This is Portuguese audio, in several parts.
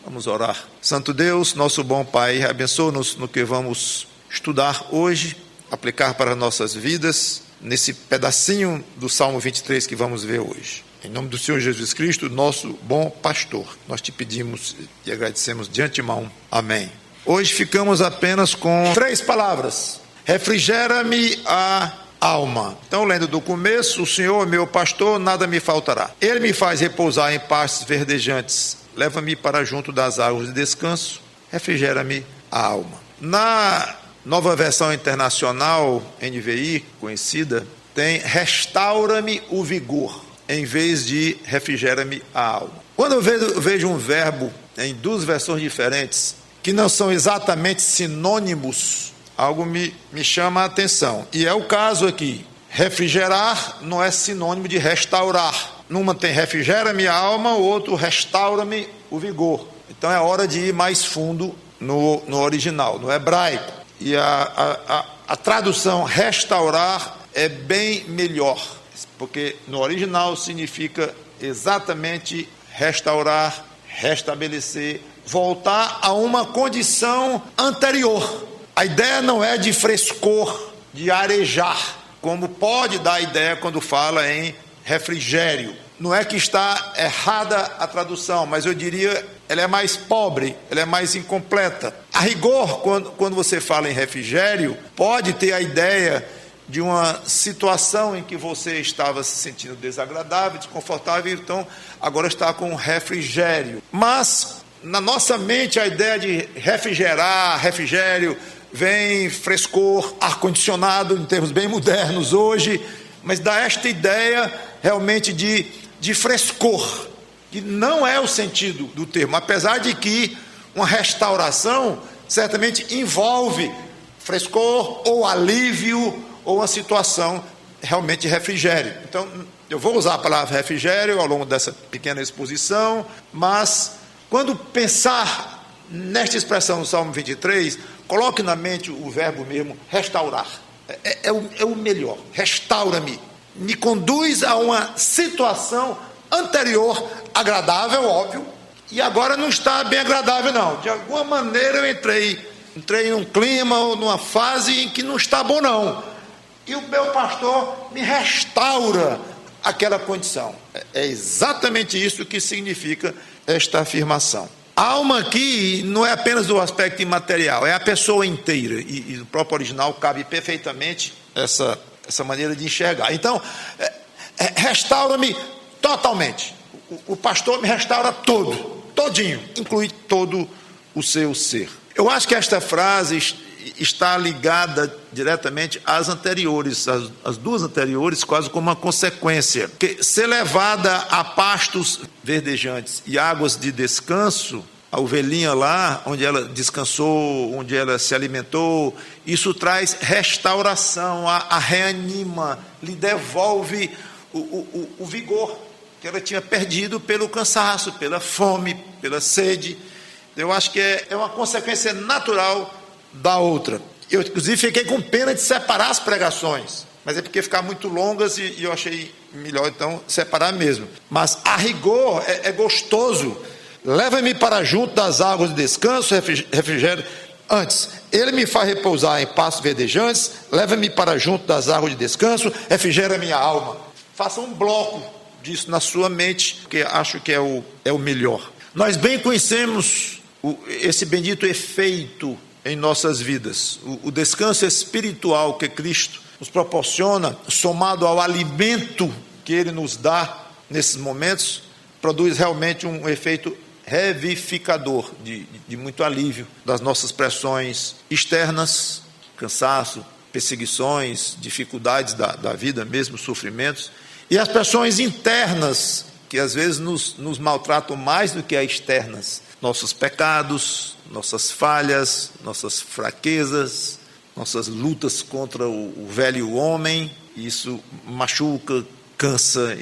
Vamos orar. Santo Deus, nosso bom Pai, abençoa-nos no que vamos estudar hoje, aplicar para nossas vidas, nesse pedacinho do Salmo 23 que vamos ver hoje. Em nome do Senhor Jesus Cristo, nosso bom pastor, nós te pedimos e agradecemos de antemão. Amém. Hoje ficamos apenas com 3 palavras. Refrigera-me a alma. Então, lendo do começo, o Senhor, meu pastor, nada me faltará. Ele me faz repousar em pastos verdejantes. Leva-me para junto das águas de descanso. Refrigera-me a alma. Na Nova Versão Internacional, NVI, conhecida, tem restaura-me o vigor, em vez de refrigera-me a alma. Quando eu vejo um verbo em 2 versões diferentes, que não são exatamente sinônimos, algo me chama a atenção. E é o caso aqui. Refrigerar não é sinônimo de restaurar. Numa tem refrigera-me a alma, o outro restaura-me o vigor. Então é hora de ir mais fundo no original, no hebraico. E a tradução restaurar é bem melhor, porque no original significa exatamente restaurar, restabelecer, voltar a uma condição anterior. A ideia não é de frescor, de arejar, como pode dar a ideia quando fala em refrigério. Não é que está errada a tradução, mas eu diria, ela é mais pobre, ela é mais incompleta. A rigor, quando você fala em refrigério, pode ter a ideia de uma situação em que você estava se sentindo desagradável, desconfortável, então agora está com refrigério. Mas na nossa mente a ideia de refrigerar, refrigério, vem frescor, ar-condicionado, em termos bem modernos hoje, mas dá esta ideia realmente de frescor, que não é o sentido do termo, apesar de que uma restauração certamente envolve frescor ou alívio ou uma situação realmente de refrigério. Então, eu vou usar a palavra refrigério ao longo dessa pequena exposição, mas quando pensar nesta expressão do Salmo 23, coloque na mente o verbo mesmo, restaurar. É o melhor. Restaura-me. Me conduz a uma situação anterior, agradável, óbvio, e agora não está bem agradável, não. De alguma maneira eu entrei num clima ou numa fase em que não está bom, não. E o meu pastor me restaura aquela condição. É exatamente isso que significa esta afirmação. A alma aqui não é apenas o aspecto imaterial, é a pessoa inteira, e no próprio original cabe perfeitamente essa maneira de enxergar. Então, restaura-me totalmente. O pastor me restaura todinho, inclui todo o seu ser. Eu acho que esta frase está ligada diretamente às anteriores, as 2 anteriores, quase como uma consequência. Que ser levada a pastos verdejantes e águas de descanso, a ovelhinha lá, onde ela descansou, onde ela se alimentou, isso traz restauração, a reanima, lhe devolve o vigor que ela tinha perdido pelo cansaço, pela fome, pela sede. Eu acho que é uma consequência natural da outra. Eu, inclusive, fiquei com pena de separar as pregações, mas é porque ficar muito longas e eu achei melhor, então, separar mesmo. Mas, a rigor, é gostoso. Leva-me para junto das águas de descanso, refrigério. Antes, ele me faz repousar em pastos verdejantes, leva-me para junto das águas de descanso, refrigera minha alma. Faça um bloco disso na sua mente, porque acho que é o melhor. Nós bem conhecemos esse bendito efeito em nossas vidas, o descanso espiritual que Cristo nos proporciona, somado ao alimento que Ele nos dá nesses momentos, produz realmente um efeito revivificador, de muito alívio das nossas pressões externas, cansaço, perseguições, dificuldades da vida mesmo, sofrimentos, e as pressões internas, que às vezes nos maltratam mais do que as externas, nossos pecados, nossas falhas, nossas fraquezas, nossas lutas contra o velho homem. Isso machuca, cansa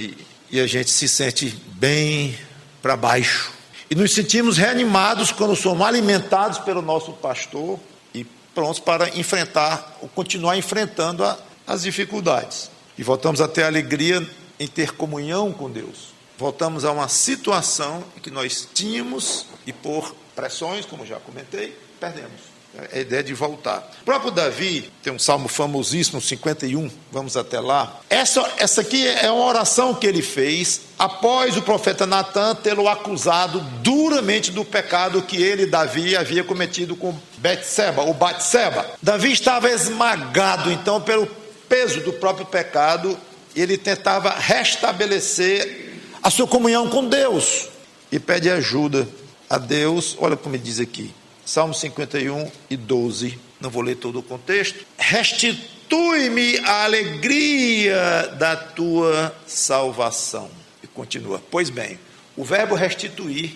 e a gente se sente bem para baixo. E nos sentimos reanimados quando somos alimentados pelo nosso pastor e prontos para enfrentar ou continuar enfrentando as dificuldades. E voltamos a ter alegria em ter comunhão com Deus. voltamos a uma situação que nós tínhamos e por pressões, como já comentei, perdemos. É a ideia de voltar. O próprio Davi tem um salmo famosíssimo, 51, vamos até lá. Essa aqui é uma oração que ele fez após o profeta Natan tê-lo acusado duramente do pecado que ele, Davi, havia cometido com Betseba. Davi estava esmagado, então, pelo peso do próprio pecado, e ele tentava restabelecer a sua comunhão com Deus e pede ajuda a Deus. Olha como ele diz aqui. Salmo 51 e 12, não vou ler todo o contexto. Restitui-me a alegria da tua salvação. E continua. Pois bem, o verbo restituir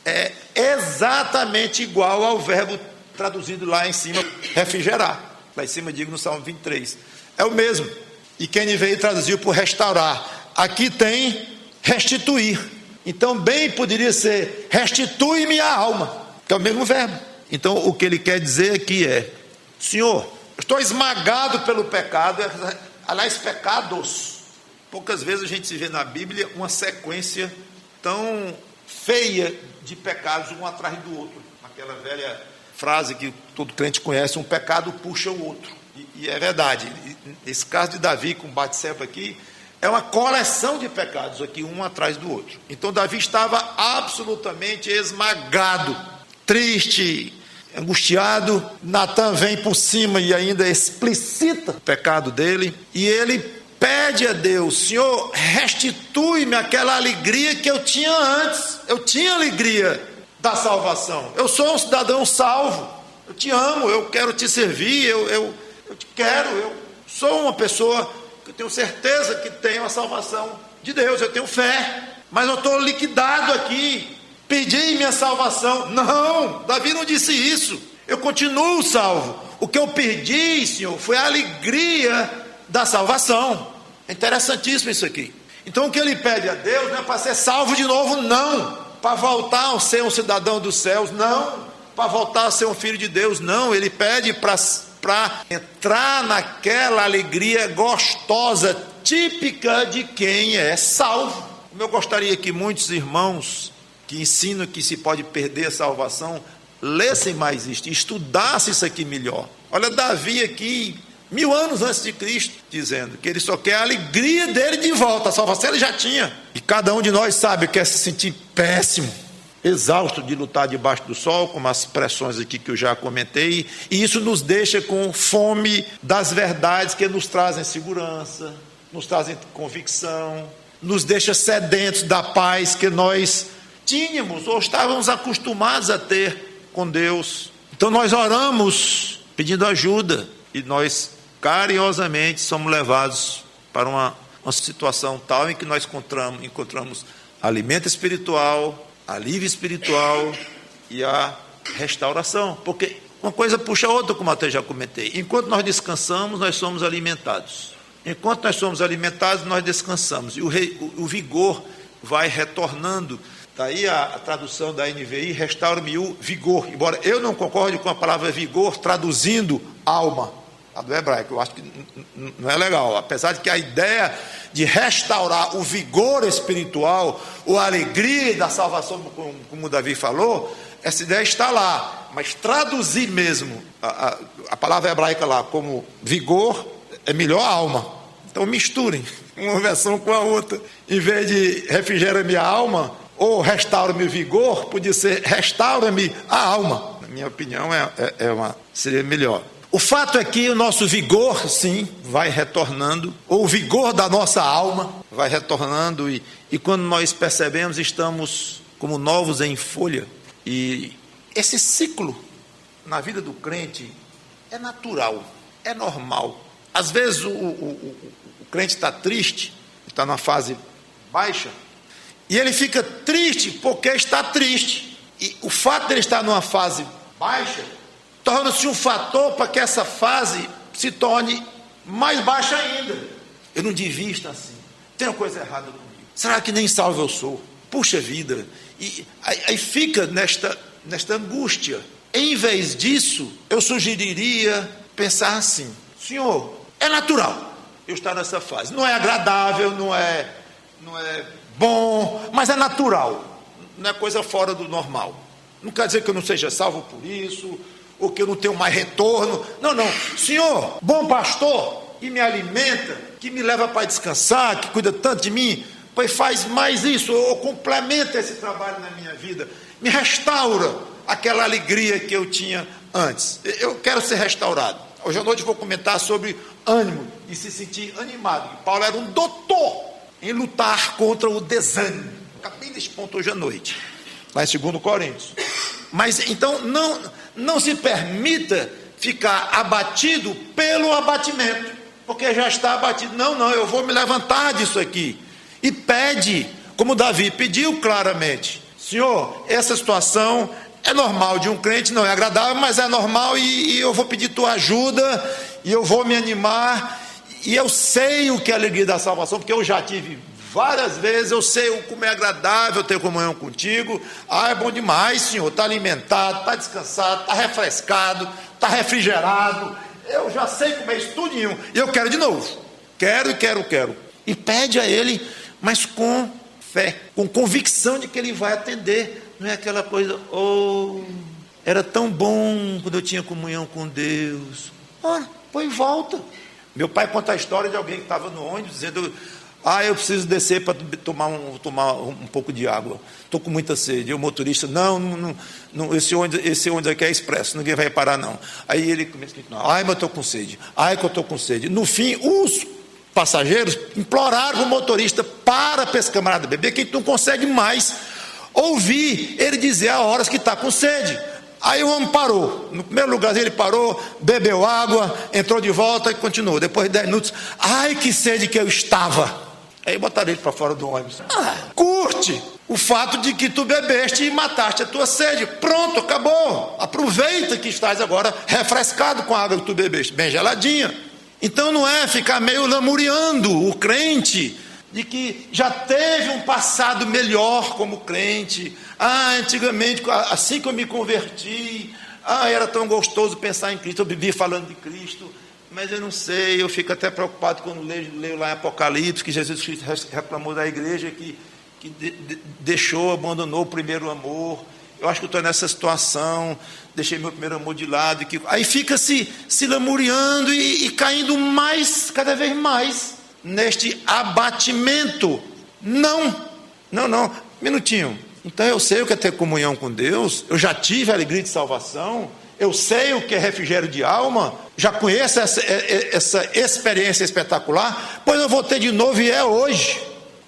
é exatamente igual ao verbo traduzido lá em cima, refrigerar. Lá em cima digo no Salmo 23. É o mesmo. E quem veio traduziu por restaurar. Aqui tem restituir. Então bem poderia ser restitui-me a alma, que é o mesmo verbo. Então, o que ele quer dizer aqui é: Senhor, estou esmagado pelo pecado, aliás, pecados. Poucas vezes a gente se vê na Bíblia uma sequência tão feia de pecados, um atrás do outro. Aquela velha frase que todo crente conhece: um pecado puxa o outro. E é verdade. Nesse caso de Davi com Batseba aqui, é uma coleção de pecados aqui, um atrás do outro. Então, Davi estava absolutamente esmagado, triste, angustiado. Natan vem por cima e ainda explicita o pecado dele, e ele pede a Deus: Senhor, restitui-me aquela alegria que eu tinha antes. Eu tinha alegria da salvação, eu sou um cidadão salvo, eu te amo, eu quero te servir, eu te quero, eu sou uma pessoa que eu tenho certeza que tenho a salvação de Deus, eu tenho fé, mas eu estou liquidado aqui. Pedi minha salvação. Não, Davi não disse isso. Eu continuo salvo. O que eu perdi, Senhor, foi a alegria da salvação. É interessantíssimo isso aqui. Então o que ele pede a Deus não é para ser salvo de novo, não. Para voltar a ser um cidadão dos céus, não. Para voltar a ser um filho de Deus, não. Ele pede para entrar naquela alegria gostosa, típica de quem é salvo. Como eu gostaria que muitos irmãos que ensinam que se pode perder a salvação, lessem mais isto, estudassem isso aqui melhor. Olha Davi aqui, 1000 anos antes de Cristo, dizendo que ele só quer a alegria dele de volta. A salvação ele já tinha. E cada um de nós sabe que é se sentir péssimo, exausto de lutar debaixo do sol, como as pressões aqui que eu já comentei, e isso nos deixa com fome das verdades que nos trazem segurança, nos trazem convicção, nos deixa sedentos da paz que nós tínhamos ou estávamos acostumados a ter com Deus. Então nós oramos pedindo ajuda e nós carinhosamente somos levados para uma situação tal em que nós encontramos alimento espiritual, alívio espiritual e a restauração, porque uma coisa puxa a outra, como até já comentei. Enquanto nós descansamos, nós somos alimentados. Enquanto nós somos alimentados, nós descansamos, e o vigor vai retornando. Daí a tradução da NVI, restaura-me o vigor, embora eu não concorde com a palavra vigor traduzindo alma, a do hebraico, eu acho que não é legal, apesar de que a ideia de restaurar o vigor espiritual, ou a alegria da salvação, como o Davi falou, essa ideia está lá, mas traduzir mesmo a palavra hebraica lá como vigor, é melhor alma. Então misturem uma versão com a outra, em vez de refrigera-me a alma, ou restaura-me o vigor, podia ser restaura-me a alma. Na minha opinião, seria melhor. O fato é que o nosso vigor, sim, vai retornando, ou o vigor da nossa alma vai retornando, e quando nós percebemos, estamos como novos em folha. E esse ciclo na vida do crente é natural, é normal. Às vezes o crente está triste, está numa fase baixa, e ele fica triste porque está triste. E o fato de ele estar numa fase baixa torna-se um fator para que essa fase se torne mais baixa ainda. Eu não devia estar assim. Tem uma coisa errada comigo. Será que nem salvo eu sou? Puxa vida. E aí fica nesta angústia. Em vez disso, eu sugeriria pensar assim: Senhor, é natural eu estar nessa fase. Não é agradável, não é bom, mas é natural, não é coisa fora do normal. Não quer dizer que eu não seja salvo por isso, ou que eu não tenho mais retorno. Não, não. Senhor, bom pastor, que me alimenta, que me leva para descansar, que cuida tanto de mim, pois faz mais isso, ou complementa esse trabalho na minha vida, me restaura aquela alegria que eu tinha antes. Eu quero ser restaurado. Hoje à noite vou comentar sobre ânimo e se sentir animado. Paulo era um doutor em lutar contra o desânimo. Acabei desse ponto hoje à noite, lá em 2 Coríntios. Mas então não se permita ficar abatido pelo abatimento, porque já está abatido. Não, eu vou me levantar disso aqui. E pede, como Davi pediu claramente: Senhor, essa situação é normal de um crente, não é agradável, mas é normal, e eu vou pedir tua ajuda, e eu vou me animar, e eu sei o que é a alegria da salvação, porque eu já tive várias vezes, eu sei como é agradável ter comunhão contigo. É bom demais, Senhor, está alimentado, está descansado, está refrescado, está refrigerado, eu já sei como é isso tudinho, e eu quero de novo, quero, e pede a Ele, mas com fé, com convicção de que Ele vai atender. Não é aquela coisa, era tão bom quando eu tinha comunhão com Deus. Pois volta. Meu pai conta a história de alguém que estava no ônibus dizendo: eu preciso descer para tomar um pouco de água, estou com muita sede. E o motorista: não, esse ônibus aqui é expresso, ninguém vai parar não. Aí ele começa a: mas eu estou com sede, que eu estou com sede. No fim, os passageiros imploraram para o motorista: para esse camarada beber, que a gente não consegue mais ouvir ele dizer a horas que está com sede. Aí o homem parou, no primeiro lugar ele parou, bebeu água, entrou de volta e continuou. Depois de 10 minutos: que sede que eu estava. Aí botaram ele para fora do ônibus. Curte o fato de que tu bebeste e mataste a tua sede. Pronto, acabou. Aproveita que estás agora refrescado com a água que tu bebeste, bem geladinha. Então não é ficar meio lamuriando o crente de que já teve um passado melhor como crente. Antigamente, assim que eu me converti, era tão gostoso pensar em Cristo, eu vivia falando de Cristo, mas eu não sei, eu fico até preocupado quando leio lá em Apocalipse, que Jesus Cristo reclamou da igreja que deixou, abandonou o primeiro amor. Eu acho que eu estou nessa situação, deixei meu primeiro amor de lado, aí fica se lamuriando e caindo cada vez mais neste abatimento. Não, minutinho. Então eu sei o que é ter comunhão com Deus, eu já tive a alegria de salvação, eu sei o que é refrigério de alma, já conheço essa experiência espetacular, pois eu vou ter de novo, e é hoje.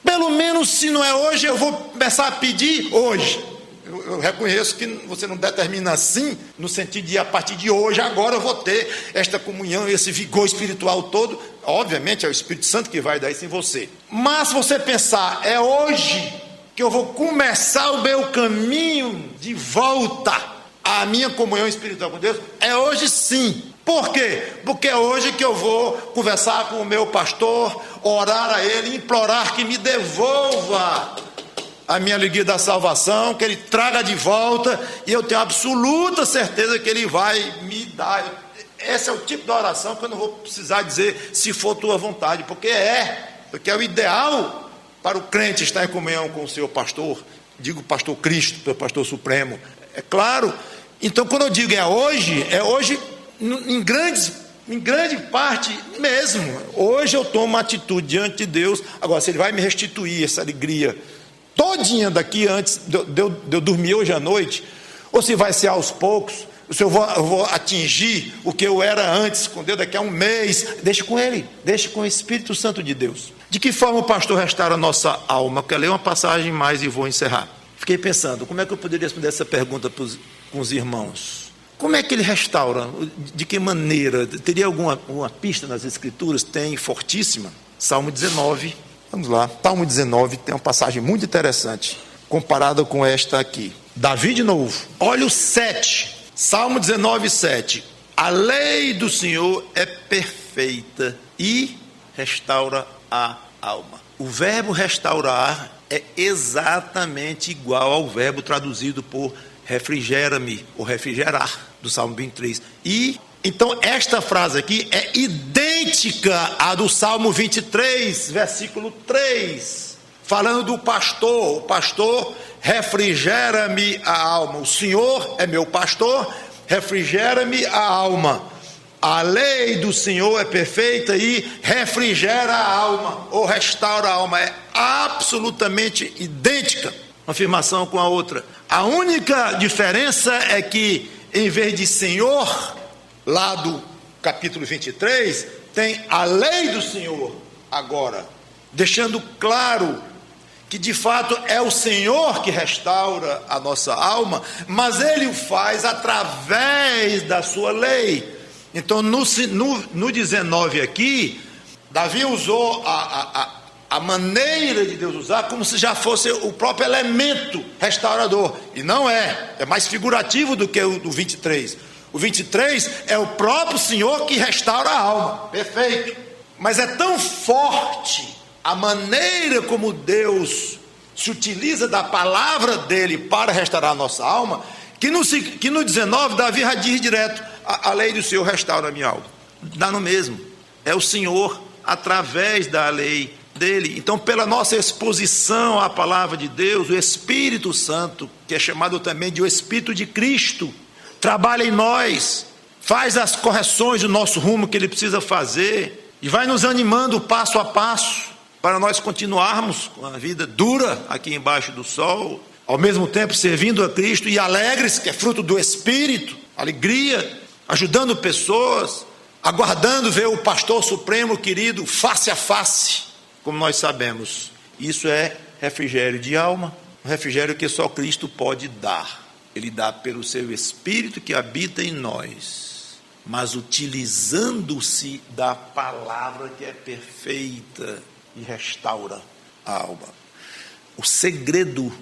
Pelo menos, se não é hoje, eu vou começar a pedir hoje. Eu reconheço que você não determina assim, no sentido de a partir de hoje, agora eu vou ter esta comunhão, esse vigor espiritual todo. Obviamente é o Espírito Santo que vai dar isso em você. Mas se você pensar: é hoje que eu vou começar o meu caminho de volta à minha comunhão espiritual com Deus, é hoje sim. Por quê? Porque é hoje que eu vou conversar com o meu pastor, orar a ele, implorar que me devolva a minha alegria da salvação, que Ele traga de volta, e eu tenho absoluta certeza que Ele vai me dar. Esse é o tipo de oração que eu não vou precisar dizer se for tua vontade, porque é o ideal para o crente estar em comunhão com o seu pastor, digo pastor Cristo, o pastor supremo, é claro. Então quando eu digo é hoje em grande parte mesmo. Hoje eu tomo uma atitude diante de Deus. Agora, se Ele vai me restituir essa alegria todinha daqui antes de eu dormir hoje à noite, ou se vai ser aos poucos, se eu vou atingir o que eu era antes com Deus daqui a um mês, deixe com Ele, deixe com o Espírito Santo de Deus. De que forma o pastor restaura a nossa alma? Eu quero ler uma passagem mais e vou encerrar. Fiquei pensando, como é que eu poderia responder essa pergunta com os irmãos? Como é que ele restaura? De que maneira? Teria alguma pista nas Escrituras? Tem, fortíssima. Salmo 19. Vamos lá, Salmo 19 tem uma passagem muito interessante, comparada com esta aqui. Davi de novo, olha o 7, Salmo 19, 7. A lei do Senhor é perfeita e restaura a alma. O verbo restaurar é exatamente igual ao verbo traduzido por refrigera-me, ou refrigerar, do Salmo 23. E então esta frase aqui é idêntica à do Salmo 23, versículo 3. falando do pastor. O pastor refrigera-me a alma. O Senhor é meu pastor, refrigera-me a alma. A lei do Senhor é perfeita e refrigera a alma, ou restaura a alma. É absolutamente idêntica uma afirmação com a outra. A única diferença é que, em vez de Senhor, lá do capítulo 23, tem a lei do Senhor agora, deixando claro que de fato é o Senhor que restaura a nossa alma, mas Ele o faz através da sua lei. Então no 19 aqui, Davi usou a maneira de Deus usar como se já fosse o próprio elemento restaurador, e não é mais figurativo do que o do 23. O 23 é o próprio Senhor que restaura a alma, perfeito, mas é tão forte a maneira como Deus se utiliza da palavra dele para restaurar a nossa alma, que no 19 Davi já diz direto: a lei do Senhor restaura a minha alma. Dá no mesmo, é o Senhor através da lei dele. Então, pela nossa exposição à palavra de Deus, o Espírito Santo, que é chamado também de o Espírito de Cristo, trabalha em nós, faz as correções do nosso rumo que ele precisa fazer, e vai nos animando passo a passo, para nós continuarmos com a vida dura aqui embaixo do sol, ao mesmo tempo servindo a Cristo e alegres, que é fruto do Espírito, alegria, ajudando pessoas, aguardando ver o pastor supremo querido face a face, como nós sabemos. Isso é refrigério de alma, um refrigério que só Cristo pode dar. Ele dá pelo seu Espírito que habita em nós, mas utilizando-se da palavra que é perfeita e restaura a alma. O segredo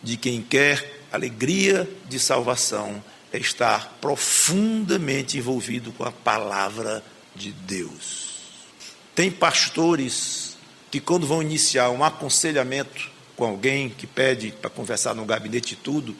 de quem quer alegria de salvação é estar profundamente envolvido com a palavra de Deus. Tem pastores que, quando vão iniciar um aconselhamento com alguém que pede para conversar no gabinete e tudo,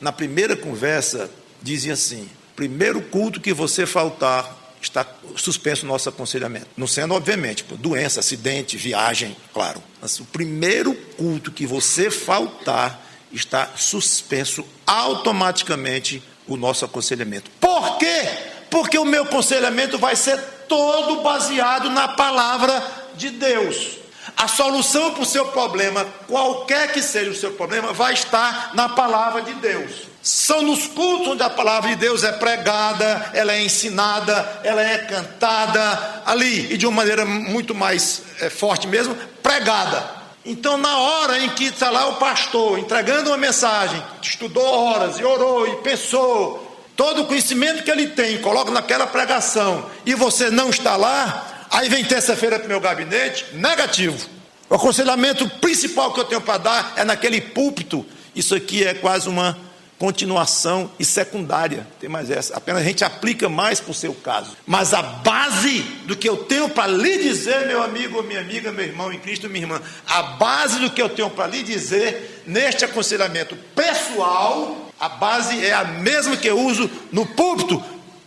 na primeira conversa dizem assim: primeiro culto que você faltar, está suspenso o nosso aconselhamento. Não sendo, obviamente, doença, acidente, viagem, claro. Mas o primeiro culto que você faltar, está suspenso automaticamente o nosso aconselhamento. Por quê? Porque o meu aconselhamento vai ser todo baseado na palavra de Deus. A solução para o seu problema, qualquer que seja o seu problema, vai estar na palavra de Deus. São nos cultos onde a palavra de Deus é pregada, ela é ensinada, ela é cantada ali, e de uma maneira muito mais forte mesmo, pregada. Então, na hora em que está lá o pastor entregando uma mensagem, estudou horas e orou e pensou, todo o conhecimento que ele tem, coloca naquela pregação, e você não está lá, aí vem terça-feira para o meu gabinete, negativo. O aconselhamento principal que eu tenho para dar é naquele púlpito. Isso aqui é quase uma continuação e secundária, tem mais essa, apenas a gente aplica mais para o seu caso, mas a base do que eu tenho para lhe dizer, meu amigo, minha amiga, meu irmão em Cristo, minha irmã, a base do que eu tenho para lhe dizer neste aconselhamento pessoal, a base é a mesma que eu uso no púlpito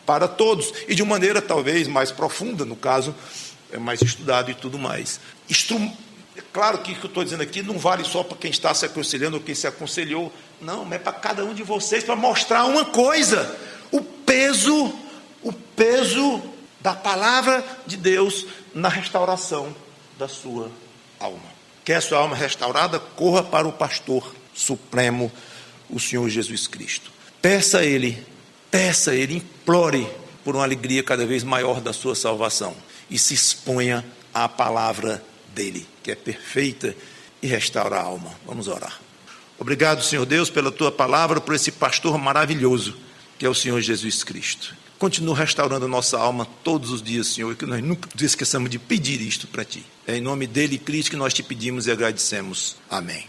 para todos, e de uma maneira talvez mais profunda, no caso, é mais estudado e tudo mais. É claro que o que eu estou dizendo aqui não vale só para quem está se aconselhando ou quem se aconselhou, não, mas é para cada um de vocês, para mostrar uma coisa: o peso da palavra de Deus na restauração da sua alma. Quer a sua alma restaurada? Corra para o pastor supremo, o Senhor Jesus Cristo. Peça a Ele, implore por uma alegria cada vez maior da sua salvação e se exponha à palavra dele, que é perfeita e restaura a alma. Vamos orar. Obrigado, Senhor Deus, pela tua palavra, por esse pastor maravilhoso que é o Senhor Jesus Cristo. Continua restaurando a nossa alma todos os dias, Senhor, e que nós nunca esqueçamos de pedir isto para ti. É em nome dele, Cristo, que nós te pedimos e agradecemos. Amém.